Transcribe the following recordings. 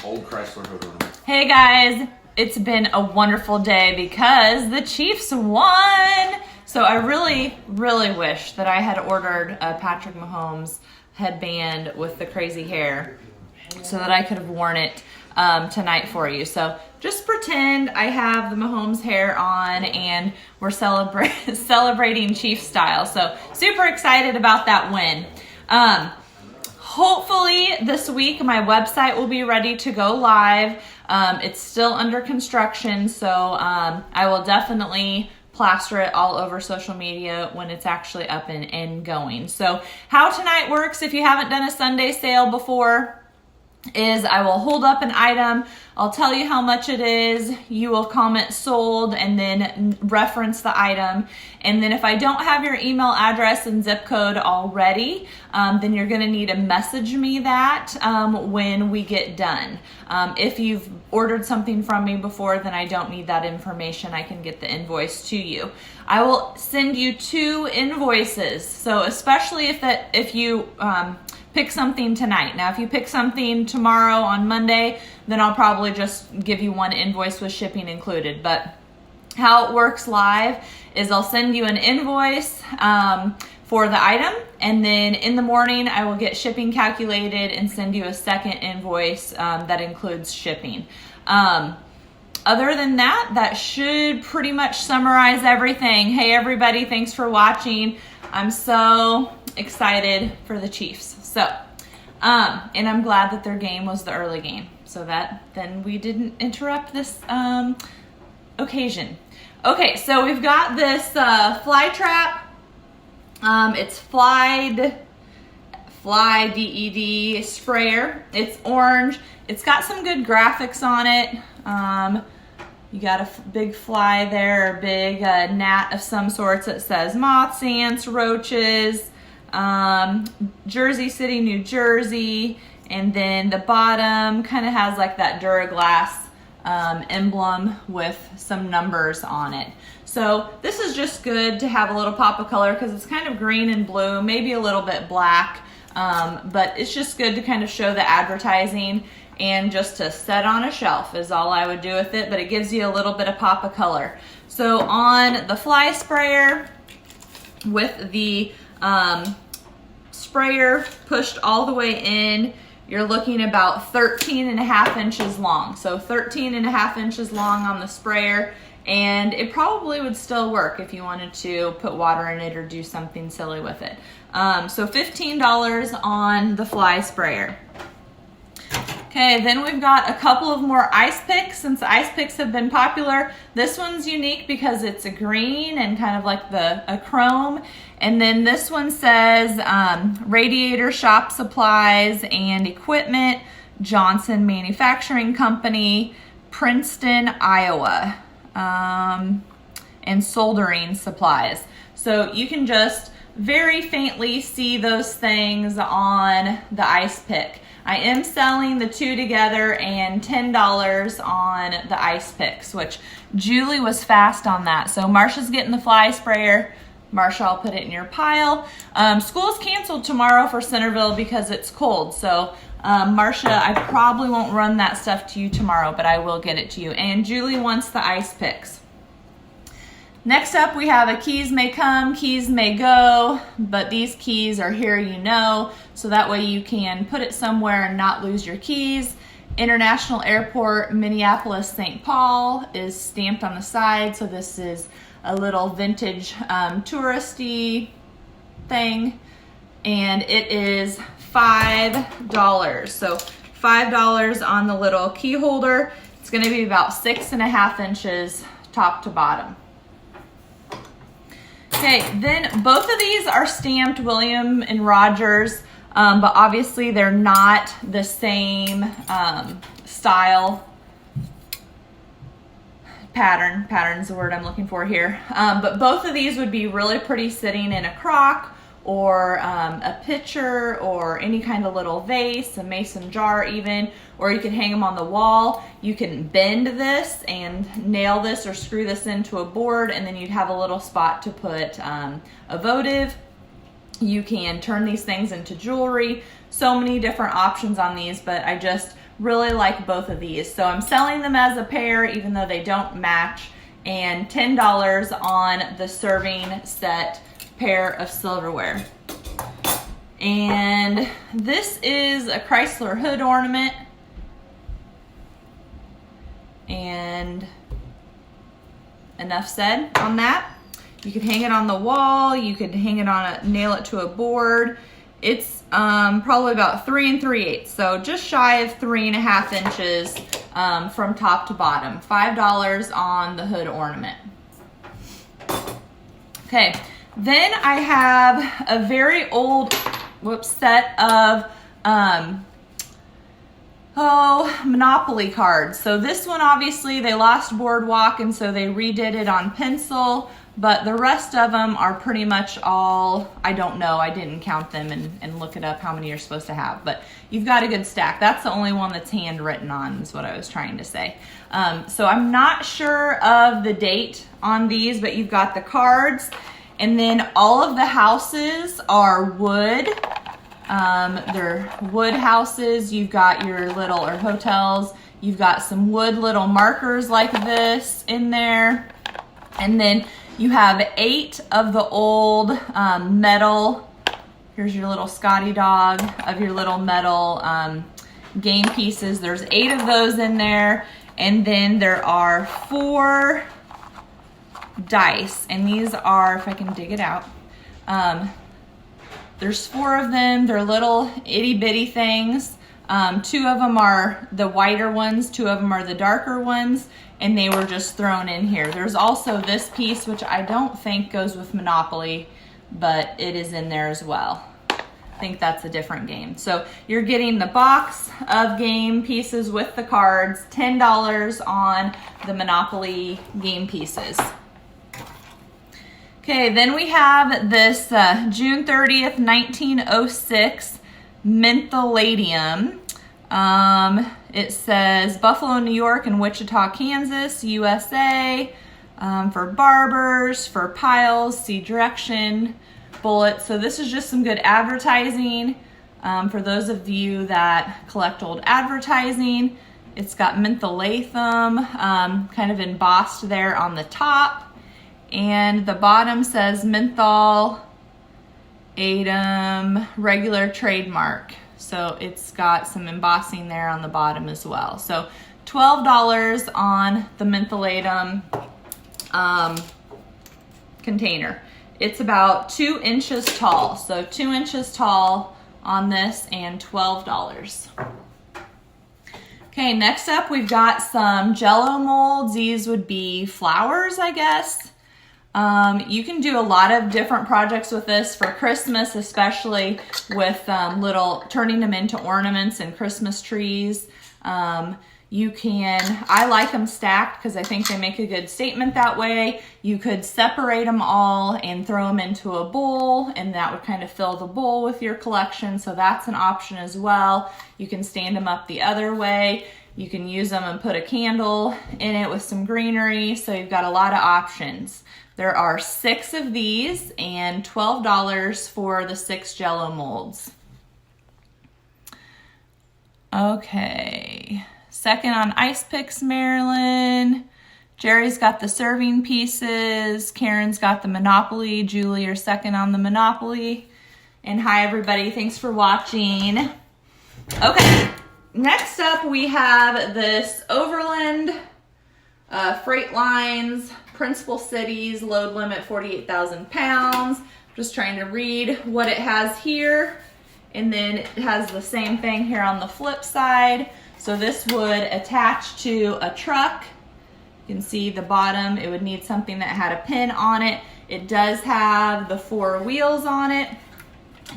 Old Chrysler hood ornament. Hey guys, it's been a wonderful day because the Chiefs won. So I really wish that I had ordered a Patrick Mahomes headband with the crazy hair so that I could have worn it tonight for you. So just pretend I have the Mahomes hair on and we're celebrating Chiefs style. So super excited about that win. Hopefully this week my website will be ready to go live. It's still under construction, so I will definitely plaster it all over social media when it's actually up and going. So how tonight works, if you haven't done a Sunday sale before, is I will hold up an item, I'll tell you how much it is, you will comment sold and then reference the item, and then if I don't have your email address and zip code already, then you're going to need to message me that when we get done. If you've ordered something from me before, then I don't need that information. I can get the invoice to you. I will send you 2 invoices, so especially if you pick something tonight. Now, if you pick something tomorrow on Monday, then I'll probably just give you 1 invoice with shipping included. But how it works live is I'll send you an invoice for the item, and then in the morning I will get shipping calculated and send you a second invoice that includes shipping. Other than that, that should pretty much summarize everything. Hey everybody, thanks for watching. I'm so excited for the Chiefs. So, and I'm glad that their game was the early game, so that then we didn't interrupt this occasion. Okay, so we've got this Flytrap. It's Fly DED sprayer. It's orange. It's got some good graphics on it. You got a big fly there, a big gnat of some sorts that says moths, ants, roaches, Jersey City, New Jersey, and then the bottom kind of has like that Duraglass emblem with some numbers on it. So this is just good to have a little pop of color because it's kind of green and blue, maybe a little bit black, but it's just good to kind of show the advertising and just to set on a shelf is all I would do with it, but it gives you a little bit of pop of color. So on the fly sprayer with the sprayer pushed all the way in, you're looking about 13.5 inches long. So 13.5 inches long on the sprayer, and it probably would still work if you wanted to put water in it or do something silly with it. So $15 on the fly sprayer. Okay, then we've got a couple of more ice picks. Since ice picks have been popular, this one's unique because it's a green and kind of like a chrome. And then this one says Radiator Shop Supplies and Equipment, Johnson Manufacturing Company, Princeton, Iowa, and soldering supplies. So you can just very faintly see those things on the ice pick. I am selling the 2 together and $10 on the ice picks, which Julie was fast on that. So Marsha's getting the fly sprayer. Marsha, I'll put it in your pile. School's canceled tomorrow for Centerville because it's cold. So Marsha, I probably won't run that stuff to you tomorrow, but I will get it to you. And Julie wants the ice picks. Next up, we have a keys may come, keys may go, but these keys are here, you know, so that way you can put it somewhere and not lose your keys. International Airport, Minneapolis, St. Paul is stamped on the side, so this is a little vintage touristy thing, and it is $5. So $5 on the little key holder. It's going to be about 6.5 inches top to bottom. Okay, then both of these are stamped William and Rogers, but obviously they're not the same style. Pattern's the word I'm looking for here. But both of these would be really pretty sitting in a crock or a pitcher or any kind of little vase, a mason jar even, or you could hang them on the wall. You can bend this and nail this or screw this into a board, and then you'd have a little spot to put a votive. You can turn these things into jewelry. So many different options on these, but I just really like both of these. So I'm selling them as a pair even though they don't match, and $10 on the serving set pair of silverware. And this is a Chrysler hood ornament, and enough said on that. You could hang it on the wall, you could hang it on nail it to a board. It's probably about 3 3/8, so just shy of 3.5 inches from top to bottom. $5 on the hood ornament. Okay, then I have a very old set of Monopoly cards. So this one, obviously they lost Boardwalk and so they redid it on pencil, but the rest of them are pretty much all, I don't know, I didn't count them and look it up how many you're supposed to have, but you've got a good stack. That's the only one that's handwritten on, is what I was trying to say. So I'm not sure of the date on these, but you've got the cards, and then all of the houses are wood. They're wood houses. You've got your little, or hotels, you've got some wood little markers like this in there. And then you have 8 of the old metal, here's your little Scotty dog, of your little metal game pieces. There's 8 of those in there. And then there are 4 dice, and these are, if I can dig it out, there's 4 of them. They're little itty bitty things. 2 of them are the whiter ones, 2 of them are the darker ones, and they were just thrown in here. There's also this piece, which I don't think goes with Monopoly, but it is in there as well. I think that's a different game. So you're getting the box of game pieces with the cards, $10 on the Monopoly game pieces. Okay, then we have this June 30th, 1906 Mentholatum. It says Buffalo, New York, and Wichita, Kansas, USA, for barbers, for piles, see direction, bullets. So this is just some good advertising for those of you that collect old advertising. It's got Mentholatum kind of embossed there on the top. And the bottom says Mentholatum regular trademark. So it's got some embossing there on the bottom as well. So $12 on the Mentholatum container. It's about 2 inches tall. So 2 inches tall on this, and $12. Okay, next up we've got some JellO molds. These would be flowers, I guess. You can do a lot of different projects with this for Christmas, especially with turning them into ornaments and Christmas trees. You can, I like them stacked because I think they make a good statement that way. You could separate them all and throw them into a bowl, and that would kind of fill the bowl with your collection. So that's an option as well. You can stand them up the other way. You can use them and put a candle in it with some greenery. So you've got a lot of options. There are 6 of these, and $12 for the 6 JellO molds. Okay, second on Ice Picks, Marilyn. Jerry's got the serving pieces. Karen's got the Monopoly. Julie, you're second on the Monopoly. And hi everybody, thanks for watching. Okay, next up we have this Overland Freight Lines Principal Cities load limit 48,000 pounds. Just trying to read what it has here, and then it has the same thing here on the flip side. So this would attach to a truck. You can see the bottom, it would need something that had a pin on it. It does have the 4 wheels on it.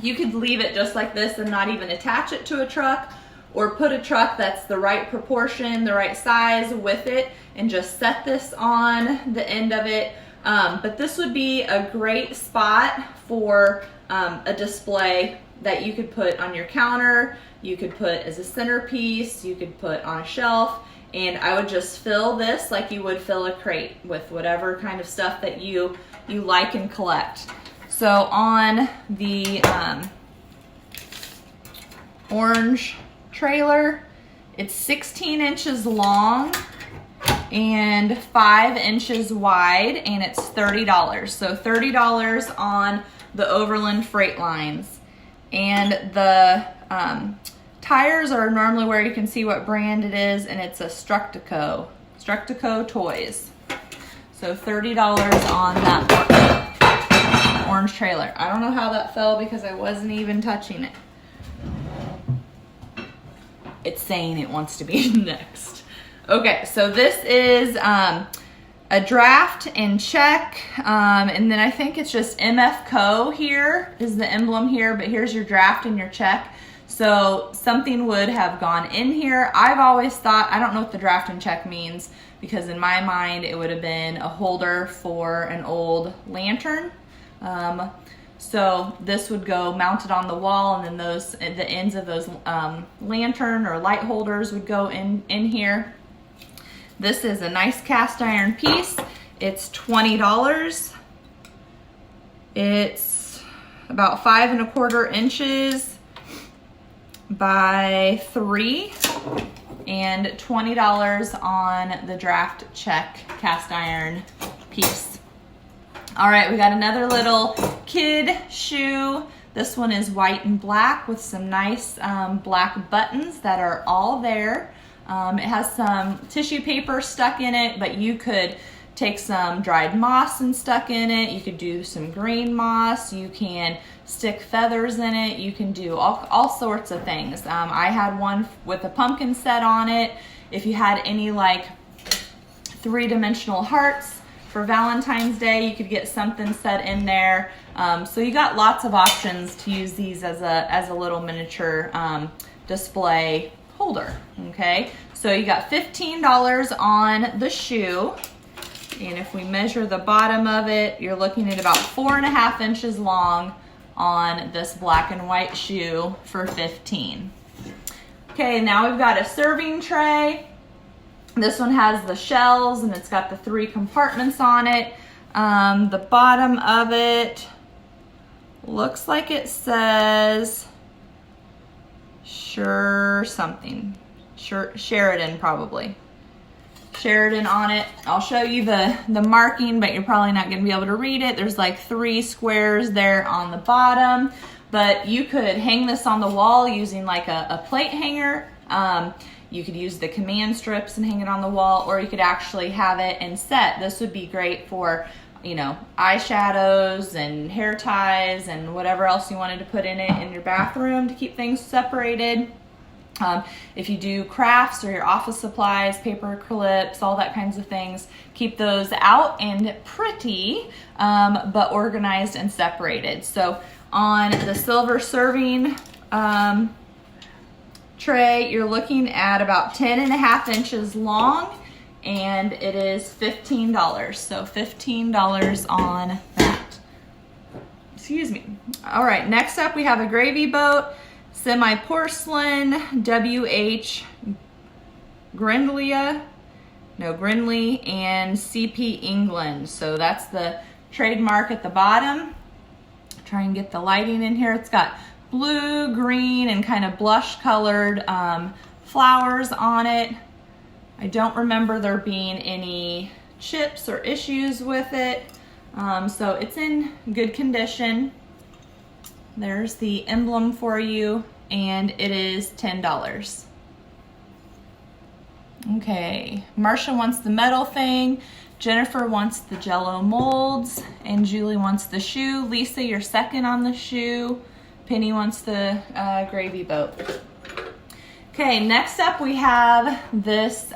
You could leave it just like this and not even attach it to a truck, or put a truck that's the right proportion, the right size with it, and just set this on the end of it. But this would be a great spot for a display that you could put on your counter, you could put as a centerpiece, you could put on a shelf, and I would just fill this like you would fill a crate with whatever kind of stuff that you like and collect. So on the orange trailer, It's 16 inches long and 5 inches wide, and it's $30. So $30 on the Overland freight lines. And the tires are normally where you can see what brand it is, and it's a Structico Toys. So $30 on that orange trailer. I don't know how that fell because I wasn't even touching it. It's saying it wants to be next. Okay, so this is a draft and check, and then I think it's just MFCO here is the emblem here, but here's your draft and your check. So something would have gone in here. I've always thought, I don't know what the draft and check means, because in my mind it would have been a holder for an old lantern. So this would go mounted on the wall, and then the ends of those lantern or light holders would go in here. This is a nice cast iron piece. It's $20. It's about 5 1/4 inches by 3, and $20 on the draft check cast iron piece. All right, we got another little kid shoe. This one is white and black with some nice black buttons that are all there. It has some tissue paper stuck in it, but you could take some dried moss and stuck in it. You could do some green moss. You can stick feathers in it. You can do all sorts of things. I had one with a pumpkin set on it. If you had any like 3-dimensional hearts for Valentine's Day, you could get something set in there. So you got lots of options to use these as a little miniature display holder. Okay, so you got $15 on the shoe, and if we measure the bottom of it, you're looking at about 4 1/2 inches long on this black and white shoe for $15. Okay, now we've got a serving tray. This one has the shells, and it's got the 3 compartments on it. The bottom of it looks like it says Sheridan probably. Sheridan on it. I'll show you the marking, but you're probably not going to be able to read it. There's like 3 squares there on the bottom, but you could hang this on the wall using like a plate hanger. You could use the command strips and hang it on the wall, or you could actually have it and set. This would be great for, you know, eyeshadows and hair ties and whatever else you wanted to put in it in your bathroom to keep things separated. If you do crafts or your office supplies, paper clips, all that kinds of things, keep those out and pretty, but organized and separated. So on the silver serving tray, you're looking at about 10 1/2 inches long, and it is $15. So $15 on that. Excuse me. All right, next up we have a gravy boat, semi-porcelain, WH Grindley, and CP England. So that's the trademark at the bottom. Try and get the lighting in here. It's got blue, green, and kind of blush colored flowers on it. I don't remember there being any chips or issues with it. So it's in good condition. There's the emblem for you, and it is $10. Okay, Marcia wants the metal thing, Jennifer wants the JellO molds, and Julie wants the shoe. Lisa, you're second on the shoe. Penny wants the gravy boat. Okay, next up we have this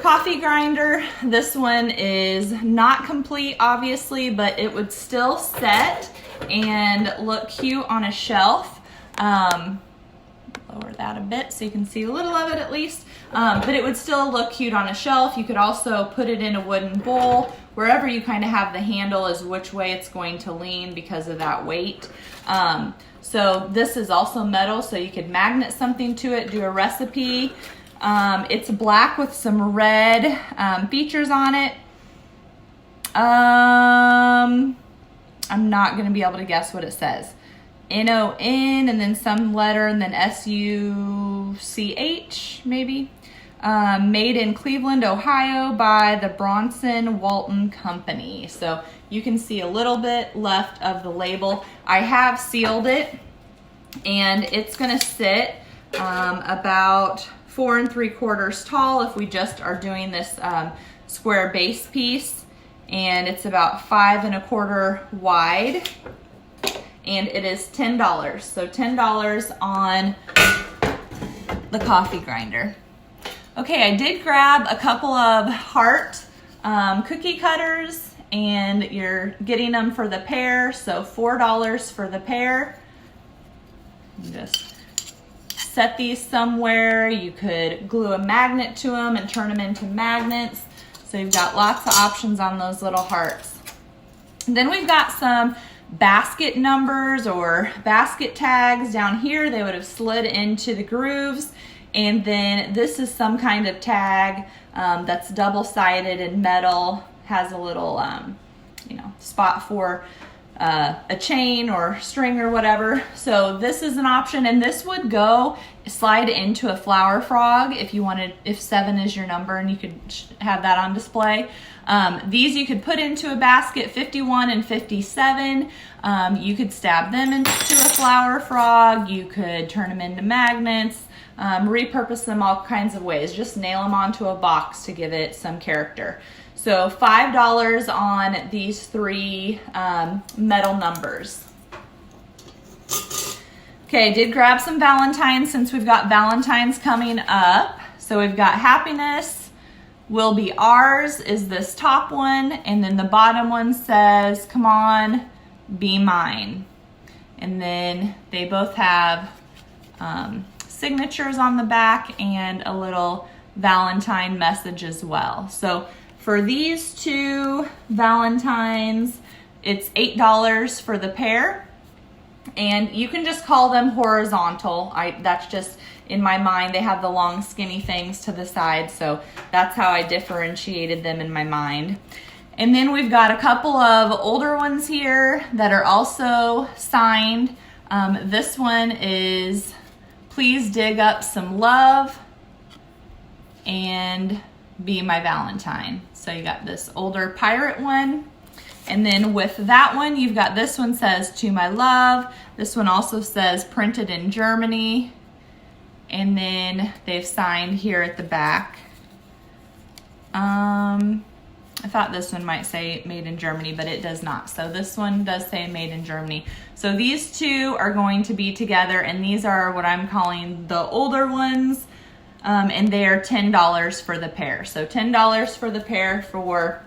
coffee grinder. This one is not complete, obviously, but it would still set and look cute on a shelf. Lower that a bit so you can see a little of it at least. But it would still look cute on a shelf. You could also put it in a wooden bowl. Wherever you kind of have the handle is which way it's going to lean because of that weight. So this is also metal, so you could magnet something to it, do a recipe. It's black with some red features on it. I'm not going to be able to guess what it says. N-O-N and then some letter and then S-U-C-H maybe. Made in Cleveland, Ohio by the Bronson Walton Company. So you can see a little bit left of the label. I have sealed it, and it's gonna sit about 4 3/4 tall if we just are doing this square base piece, and it's about 5 1/4 wide, and it is $10. So $10 on the coffee grinder. Okay, I did grab a couple of heart cookie cutters, and you're getting them for the pair, so $4 for the pair. Just set these somewhere. You could glue a magnet to them and turn them into magnets. So you've got lots of options on those little hearts. And then we've got some basket numbers or basket tags down here. They would have slid into the grooves. And then this is some kind of tag that's double-sided and metal, has a little spot for a chain or string or whatever. So this is an option, and this would go slide into a flower frog if you wanted, if 7 is your number and you could have that on display. These you could put into a basket, 51 and 57. You could stab them into a flower frog. You could turn them into magnets. Repurpose them all kinds of ways. Just nail them onto a box to give it some character. So $5 on these 3 metal numbers. Okay, I did grab some Valentines since we've got Valentines coming up. So we've got Happiness Will Be Ours is this top one, and then the bottom one says, Come On, Be Mine. And then they both have signatures on the back and a little Valentine message as well. So for these 2 Valentines, it's $8 for the pair, and you can just call them horizontal. That's just in my mind. They have the long skinny things to the side, so that's how I differentiated them in my mind. And then we've got a couple of older ones here that are also signed. This one is Please Dig Up Some Love and Be My Valentine. So you got this older pirate one. And then with that one, you've got this one says To My Love. This one also says Printed in Germany. And then they've signed here at the back. I thought this one might say Made in Germany, but it does not. So this one does say Made in Germany. So these 2 are going to be together, and these are what I'm calling the older ones, and they are $10 for the pair. So $10 for the pair for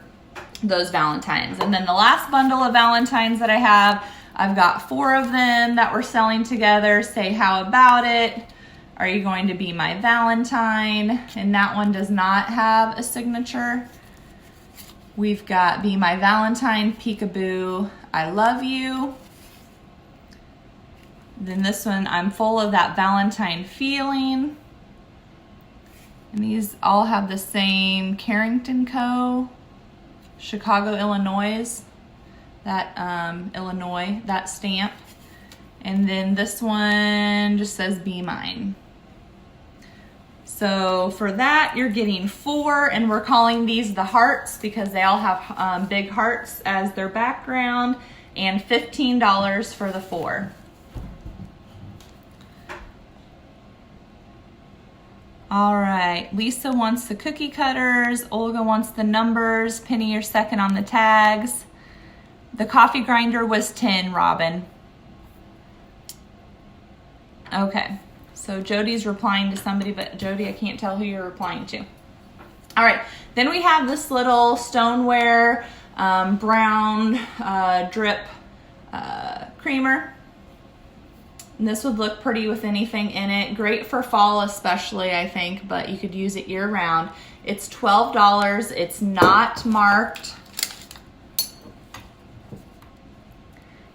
those Valentines. And then the last bundle of Valentines that I have, I've got 4 of them that we're selling together. Say How About It? Are You Going to Be My Valentine? And that one does not have a signature. We've got Be My Valentine, Peekaboo, I Love You. Then this one, I'm Full of That Valentine Feeling. And these all have the same Carrington Co., Chicago, Illinois, that stamp. And then this one just says Be Mine. So for that, you're getting 4, and we're calling these the hearts because they all have big hearts as their background, and $15 for the 4. All right, Lisa wants the cookie cutters, Olga wants the numbers, Penny, you're second on the tags. The coffee grinder was 10, Robin. Okay. So Jody's replying to somebody, but Jody, I can't tell who you're replying to. All right, then we have this little stoneware brown drip creamer. And this would look pretty with anything in it. Great for fall especially, I think, but you could use it year round. It's $12. It's not marked.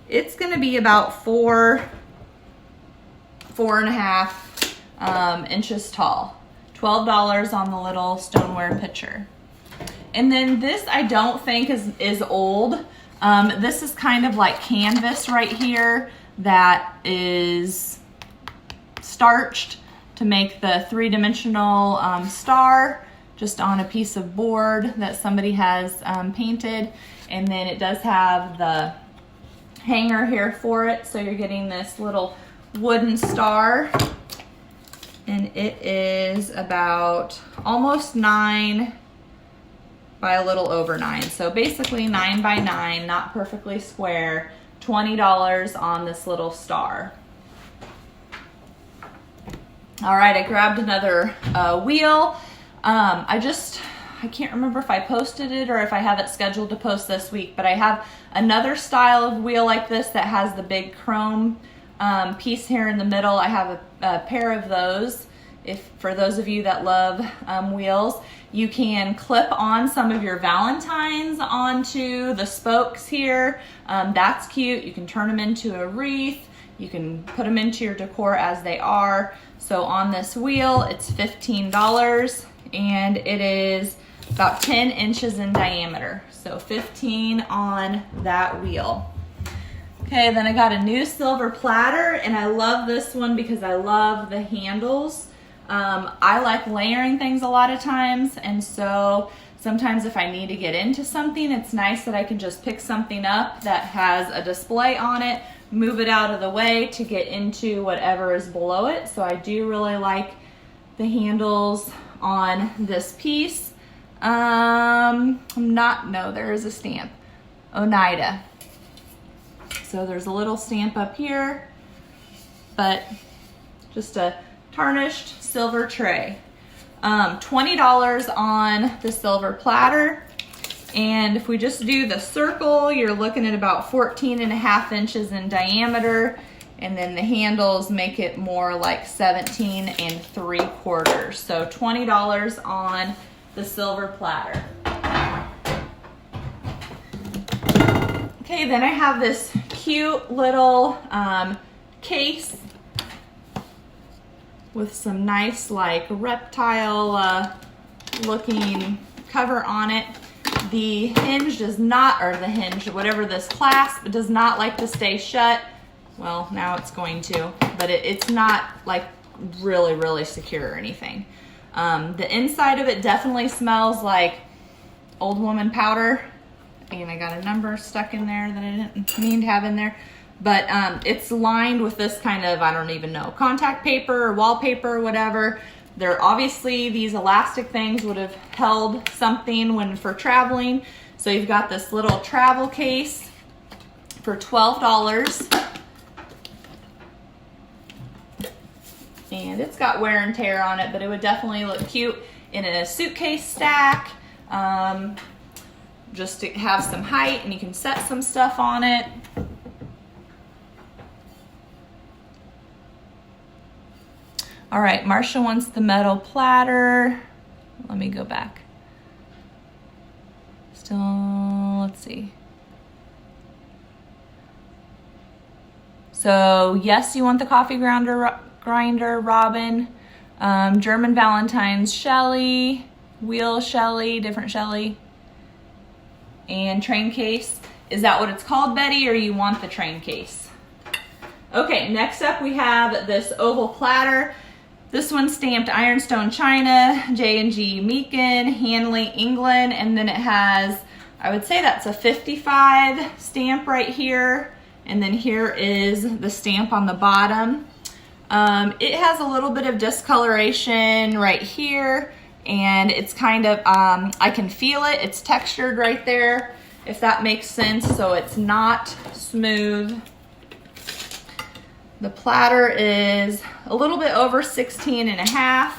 It's gonna be about 4.5 inches tall. $12 on the little stoneware pitcher. And then this I don't think is old. This is kind of like canvas right here. that is starched to make the three-dimensional star just on a piece of board that somebody has painted. And then it does have the hanger here for it, so you're getting this little wooden star, and it is about almost 9 by a little over 9, so basically 9 by 9, not perfectly square. $20 on this little star. All right, I grabbed another wheel. I can't remember if I posted it or if I have it scheduled to post this week, but I have another style of wheel like this that has the big chrome piece here in the middle. I have a pair of those. If for those of you that love wheels, you can clip on some of your Valentines onto the spokes here. That's cute. You can turn them into a wreath. You can put them into your decor as they are. So on this wheel, it's $15, and it is about 10 inches in diameter. So 15 on that wheel. Okay, then I got a new silver platter, and I love this one because I love the handles. I like layering things a lot of times, and so sometimes if I need to get into something, it's nice that I can just pick something up that has a display on it, move it out of the way to get into whatever is below it. So I do really like the handles on this piece. No, there is a stamp. Oneida. So there's a little stamp up here, but just a tarnished silver tray. $20 on the silver platter. And if we just do the circle, you're looking at about 14.5 inches in diameter. And then the handles make it more like 17 3/4. So $20 on the silver platter. Okay, then I have this cute little case with some nice like reptile looking cover on it. The hinge does not, or the hinge, whatever this clasp, it does not like to stay shut. Well, now it's going to, but it's not like really secure or anything. The inside of it definitely smells like old woman powder. And I got a number stuck in there that I didn't mean to have in there. But it's lined with this kind of, I don't even know, contact paper or wallpaper or whatever. There obviously, these elastic things would have held something when for traveling. So you've got this little travel case for $12. And it's got wear and tear on it, but it would definitely look cute in a suitcase stack. Just to have some height, and you can set some stuff on it. All right, Marcia wants the metal platter. Let me go back. Still, let's see. So yes, you want the coffee grinder, Robin. German Valentines, Shelly. Wheel Shelly, different Shelly. And train case. Is that what it's called, Betty, or you want the train case? Okay, next up we have this oval platter. This one's stamped Ironstone China, J&G Meakin, Hanley, England, and then it has, I would say that's a 55 stamp right here, and then here is the stamp on the bottom. It has a little bit of discoloration right here, and it's kind of, I can feel it. It's textured right there, if that makes sense, so it's not smooth. The platter is a little bit over 16.5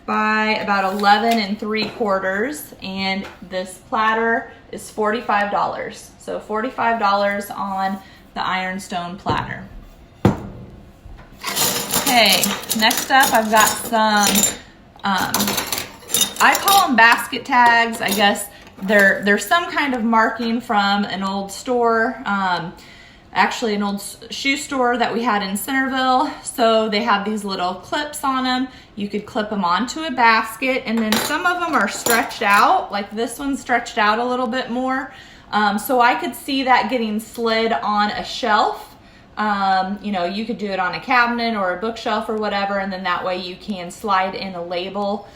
by about 11 3/4, and this platter is $45. So $45 on the Ironstone platter. Okay, next up I've got some, I call them basket tags. I guess they're some kind of marking from an old store. Actually an old shoe store that we had in Centerville. So they have these little clips on them. You could clip them onto a basket, and then some of them are stretched out, like this one's stretched out a little bit more. So I could see that getting slid on a shelf. You know, you could do it on a cabinet or a bookshelf or whatever, and then that way you can slide in a label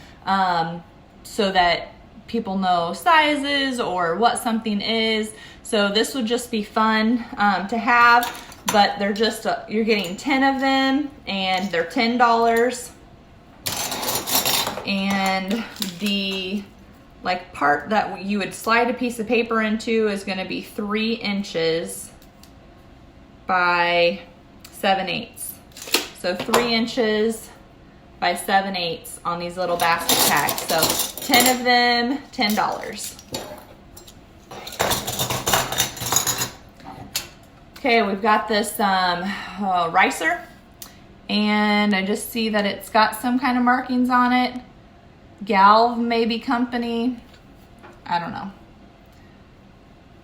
so that people know sizes or what something is. So this would just be fun to have, but they're just, you're getting 10 of them and they're $10. And the like part that you would slide a piece of paper into is going to be 3 inches by 7/8. So 3 inches by 7/8 on these little basket tags. So 10 of them, $10. Okay, we've got this ricer, and I just see that it's got some kind of markings on it. Galv maybe company, I don't know.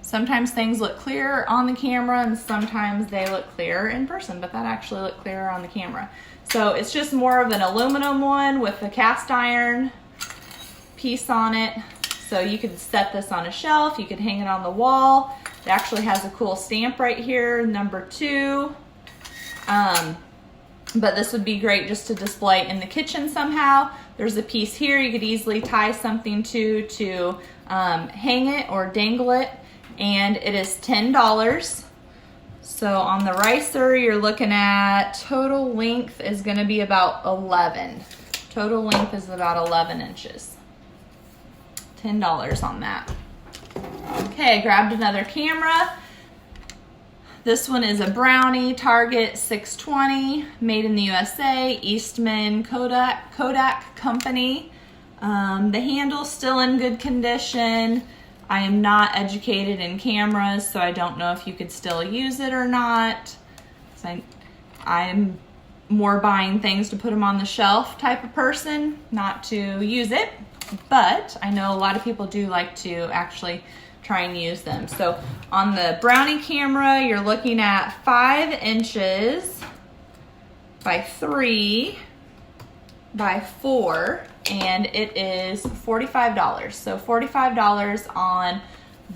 Sometimes things look clear on the camera and sometimes they look clear in person, but that actually looked clearer on the camera. So it's just more of an aluminum one with a cast iron piece on it. So you could set this on a shelf, you could hang it on the wall. It actually has a cool stamp right here, number 2. But this would be great just to display in the kitchen somehow. There's a piece here you could easily tie something to hang it or dangle it, and it is $10. So on the ricer, you're looking at total length is going to be about 11. Total length is about 11 inches. $10 on that. Okay, I grabbed another camera. This one is a Brownie Target 620, made in the USA, Eastman Kodak Company. The handle's still in good condition. I am not educated in cameras, so I don't know if you could still use it or not. So I'm more buying things to put them on the shelf type of person, not to use it. But I know a lot of people do like to actually try and use them. So on the Brownie camera, you're looking at 5 inches by 3 by 4, and it is $45. So $45 on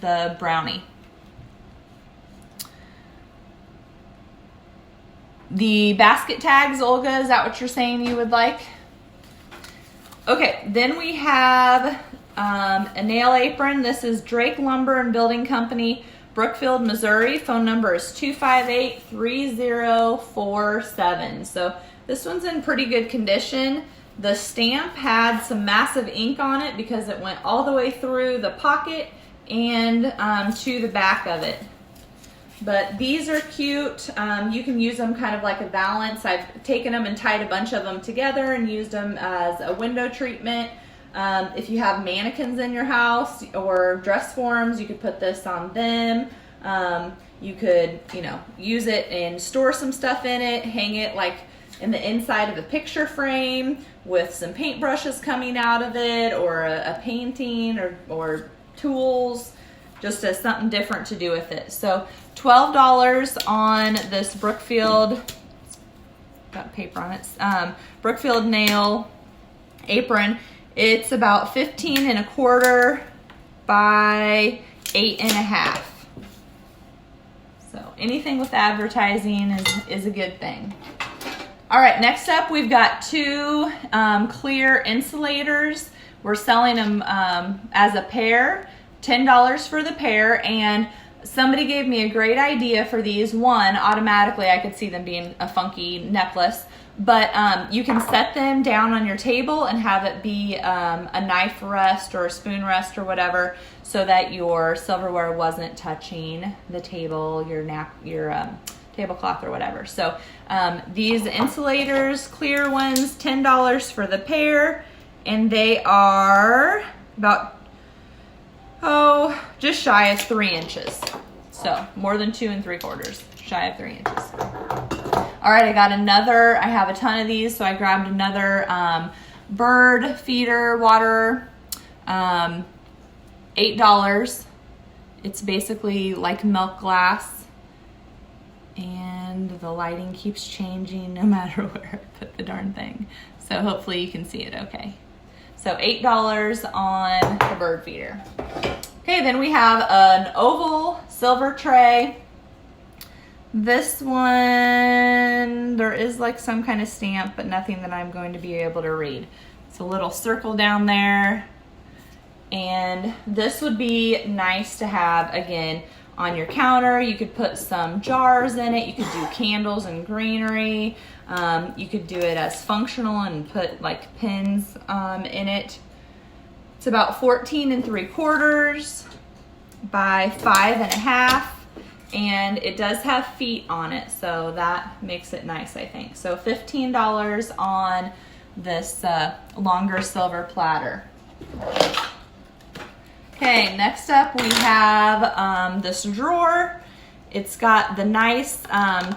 the Brownie. The basket tags, Olga, is that what you're saying you would like? Okay, then we have a nail apron. This is Drake Lumber and Building Company, Brookfield, Missouri. Phone number is 258-3047. So this one's in pretty good condition. The stamp had some massive ink on it because it went all the way through the pocket and to the back of it. But these are cute. You can use them kind of like a valance. I've taken them and tied a bunch of them together and used them as a window treatment. If you have mannequins in your house or dress forms, you could put this on them. You could, you know, use it and store some stuff in it, hang it like in the inside of a picture frame with some paintbrushes coming out of it, or a painting or tools, just as something different to do with it. So $12 on this Brookfield, got paper on it, Brookfield nail apron. It's about 15 1/4 by 8 1/2. So anything with advertising is a good thing. All right, next up we've got 2 clear insulators. We're selling them as a pair, $10 for the pair, and somebody gave me a great idea for these. One, automatically I could see them being a funky necklace, but you can set them down on your table and have it be a knife rest or a spoon rest or whatever, so that your silverware wasn't touching the table, your tablecloth or whatever. So these insulators, clear ones, $10 for the pair, and they are about, just shy of 3 inches. So more than 2 3/4, shy of 3 inches. All right, I have a ton of these, so I grabbed another bird feeder water, $8. It's basically like milk glass, and the lighting keeps changing no matter where I put the darn thing. So hopefully you can see it okay. So $8 on the bird feeder. Okay, then we have an oval silver tray. This one, there is like some kind of stamp, but nothing that I'm going to be able to read. It's a little circle down there. And this would be nice to have, again, on your counter. You could put some jars in it. You could do candles and greenery. You could do it as functional and put like pins in it. It's about 14 3/4 by 5.5, and it does have feet on it, so that makes it nice, I think. So $15 on this longer silver platter. Okay, next up we have this drawer. It's got the nice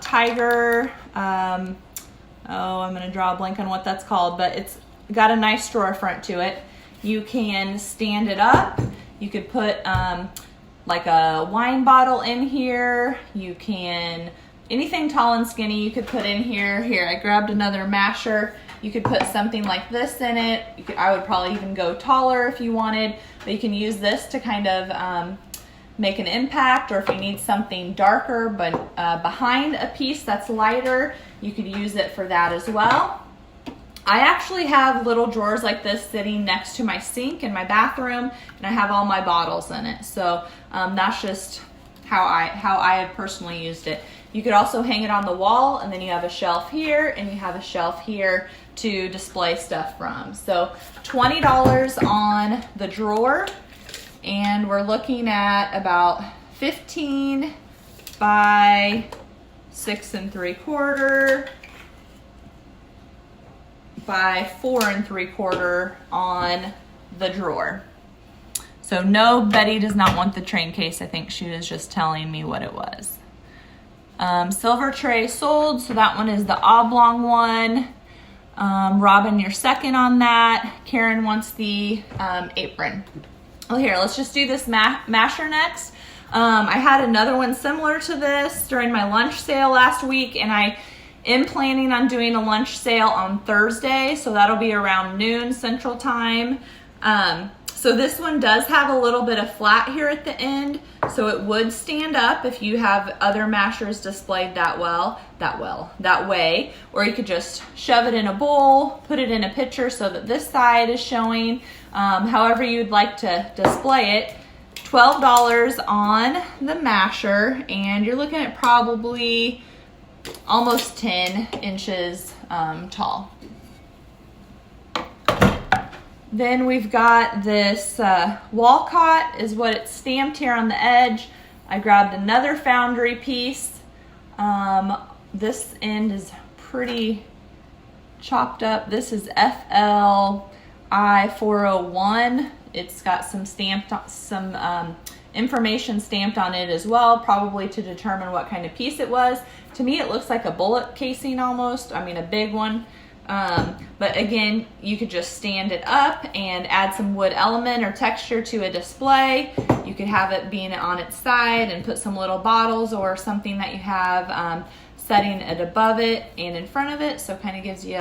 tiger, I'm gonna draw a blank on what that's called, but it's got a nice drawer front to it. You can stand it up. You could put like a wine bottle in here. You can, anything tall and skinny you could put in here. Here, I grabbed another masher. You could put something like this in it. I would probably even go taller if you wanted, but you can use this to kind of make an impact, or if you need something darker but behind a piece that's lighter, you could use it for that as well. I actually have little drawers like this sitting next to my sink in my bathroom, and I have all my bottles in it. So that's just how I have personally used it. You could also hang it on the wall, and then you have a shelf here, and you have a shelf here to display stuff from. So $20 on the drawer, and we're looking at about 15 by 6 3/4 by 4 3/4 on the drawer. So no, Betty does not want the train case. I think she was just telling me what it was. Silver tray sold, so that one is the oblong one. Robin, you're second on that. Karen wants the apron. Oh, here, let's just do this masher next. I had another one similar to this during my lunch sale last week, and I am planning on doing a lunch sale on Thursday, so that'll be around noon Central Time. So this one does have a little bit of flat here at the end, so it would stand up if you have other mashers displayed that way, or you could just shove it in a bowl, put it in a pitcher so that this side is showing, however you'd like to display it. $12 on the masher, and you're looking at probably almost 10 inches tall. Then we've got this Walcott is what it's stamped here on the edge. I grabbed another foundry piece. This end is pretty chopped up. This is FLI 401. It's got some information stamped on it as well, probably to determine what kind of piece it was. To me, it looks like a bullet casing almost. I mean, a big one. But again, you could just stand it up and add some wood element or texture to a display. You could have it being on its side and put some little bottles or something that you have setting it above it and in front of it, so it kind of gives you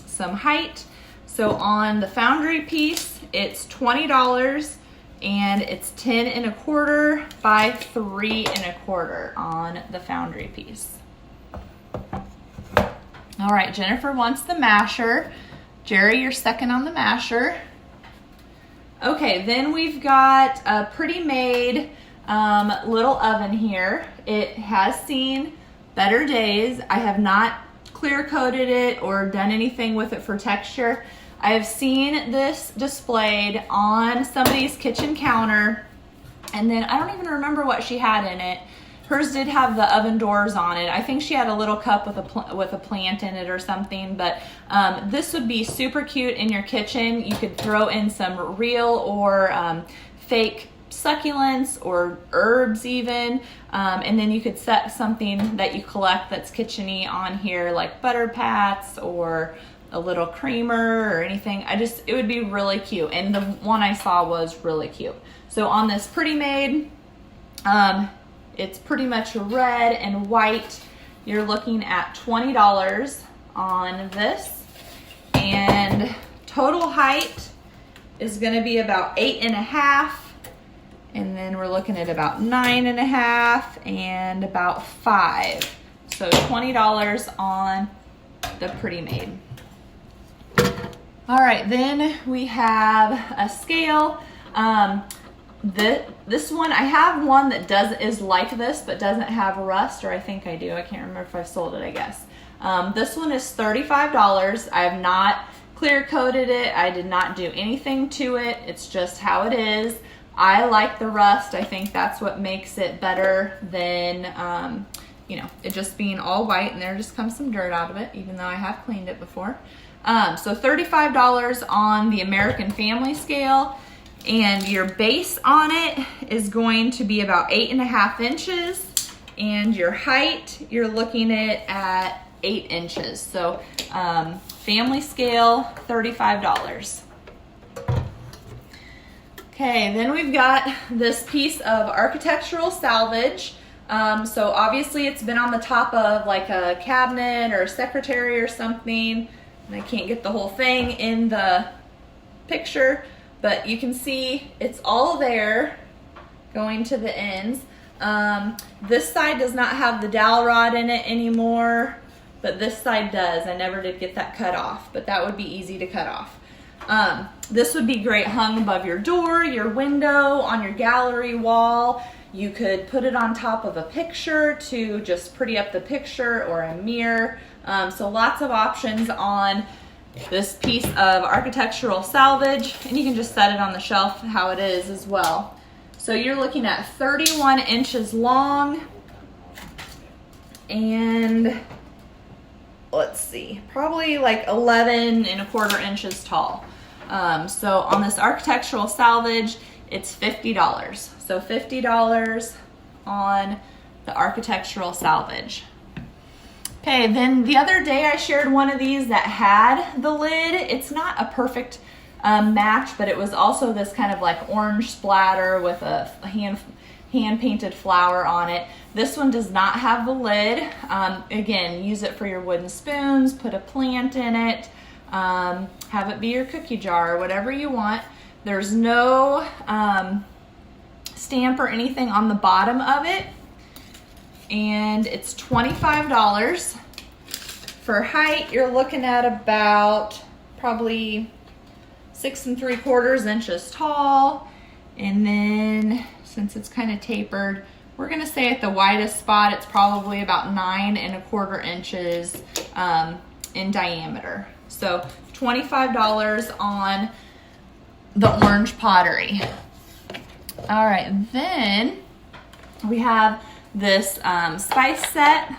some height. So on the foundry piece, it's $20, and it's 10 1/4 by 3 1/4 on the foundry piece. All right, Jennifer wants the masher. Jerry, you're second on the masher. Okay, then we've got a pretty made little oven here. It has seen better days. I have not clear coated it or done anything with it for texture. I have seen this displayed on somebody's kitchen counter, and then I don't even remember what she had in it. Hers did have the oven doors on it. I think she had a little cup with a plant in it or something, but this would be super cute in your kitchen. You could throw in some real or fake succulents or herbs even, and then you could set something that you collect that's kitchen-y on here, like butter pats or a little creamer or anything. It would be really cute, and the one I saw was really cute. So on this Pretty Made, it's pretty much red and white. You're looking at $20 on this, and total height is going to be about 8.5 And then we're looking at about 9.5 and about 5. So $20 on the Pretty Made. All right, then we have a scale. This one, I have one that is like this, but doesn't have rust, or I think I do. I can't remember if I've sold it, I guess. This one is $35. I have not clear coated it. I did not do anything to it. It's just how it is. I like the rust. I think that's what makes it better than, you know, it just being all white and there just comes some dirt out of it, even though I have cleaned it before. So $35 on the American Family scale, and your base on it is going to be about 8.5 inches, and your height, you're looking at 8 inches. So family scale, $35. Okay, then we've got this piece of architectural salvage. So obviously it's been on the top of like a cabinet or a secretary or something, and I can't get the whole thing in the picture, but you can see it's all there going to the ends. This side does not have the dowel rod in it anymore, but this side does. I never did get that cut off, but that would be easy to cut off. This would be great hung above your door, your window, on your gallery wall. You could put it on top of a picture to just pretty up the picture, or a mirror. So lots of options on this piece of architectural salvage, and you can just set it on the shelf how it is as well. So you're looking at 31 inches long, and let's see, probably like 11.25 inches tall. So on this architectural salvage, it's $50. So $50 on the architectural salvage. Okay, then the other day I shared one of these that had the lid. It's not a perfect match, but it was also this kind of like orange splatter with a hand painted flower on it. This one does not have the lid. Again, use it for your wooden spoons, put a plant in it, have it be your cookie jar, whatever you want. There's no stamp or anything on the bottom of it, and it's $25. For height, you're looking at about probably 6 3/4 inches tall, and then since it's kind of tapered, we're gonna say at the widest spot it's probably about 9.25 inches in diameter. So $25 on the orange pottery. All right, then we have this spice set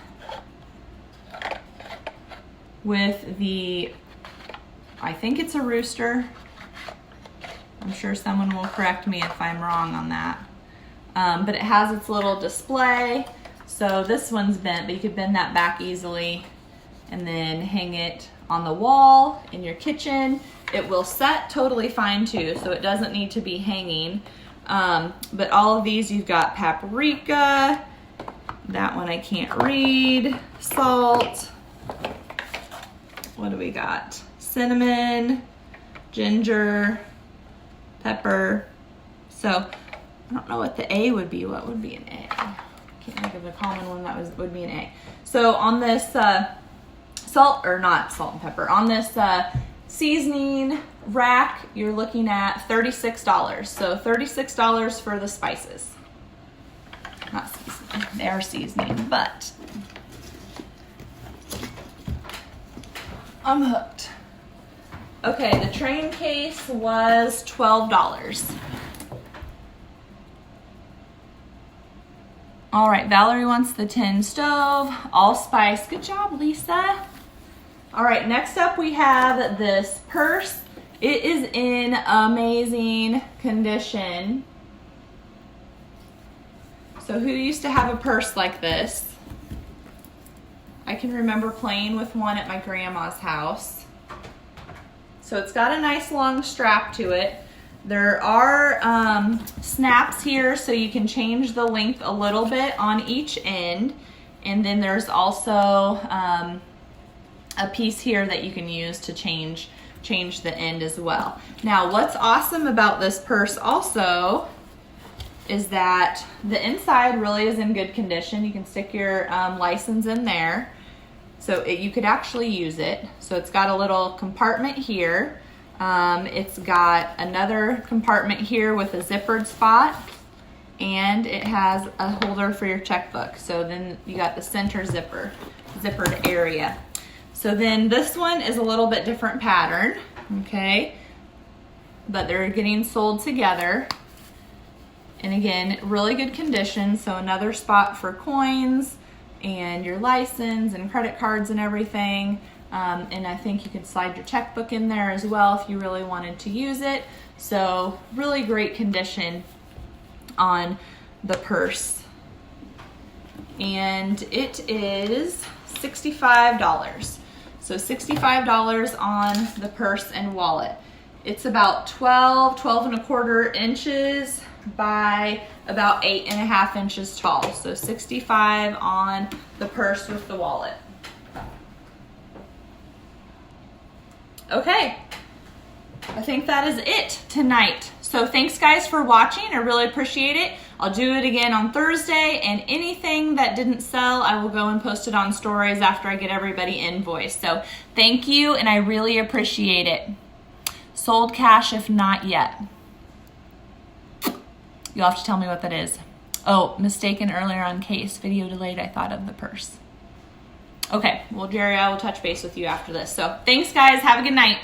with the, I think it's a rooster. I'm sure someone will correct me if I'm wrong on that. But it has its little display. So this one's bent, but you could bend that back easily and then hang it on the wall in your kitchen. It will set totally fine too, so it doesn't need to be hanging. But all of these, you've got paprika, that one I can't read, salt, what do we got? Cinnamon, ginger, pepper. So I don't know what the A would be. What would be an A? I can't think of a common one that would be an A. So on this salt, or not salt and pepper, on this seasoning rack, you're looking at $36. So $36 for the spices. Not seasoning, they are seasoning, but I'm hooked. Okay, the train case was $12. All right, Valerie wants the tin stove, allspice. Good job, Lisa. All right, next up we have this purse. It is in amazing condition. So who used to have a purse like this? I can remember playing with one at my grandma's house. So it's got a nice long strap to it. There are snaps here so you can change the length a little bit on each end. And then there's also a piece here that you can use to change the end as well. Now, what's awesome about this purse also is that the inside really is in good condition. You can stick your license in there. So you could actually use it. So it's got a little compartment here. It's got another compartment here with a zippered spot, and it has a holder for your checkbook. So then you got the center zippered area. So then this one is a little bit different pattern, okay? But they're getting sold together. And again, really good condition. So another spot for coins and your license and credit cards and everything. And I think you could slide your checkbook in there as well if you really wanted to use it. So really great condition on the purse. And it is $65. So $65 on the purse and wallet. It's about 12 1/4 inches by about 8.5 inches tall. So $65 on the purse with the wallet. Okay, I think that is it tonight. So thanks guys for watching. I really appreciate it. I'll do it again on Thursday, and anything that didn't sell, I will go and post it on stories after I get everybody invoiced. So thank you, and I really appreciate it. Sold cash if not yet. You'll have to tell me what that is. Oh, mistaken earlier on case. Video delayed, I thought of the purse. Okay, well, Jerry, I will touch base with you after this. So thanks, guys. Have a good night.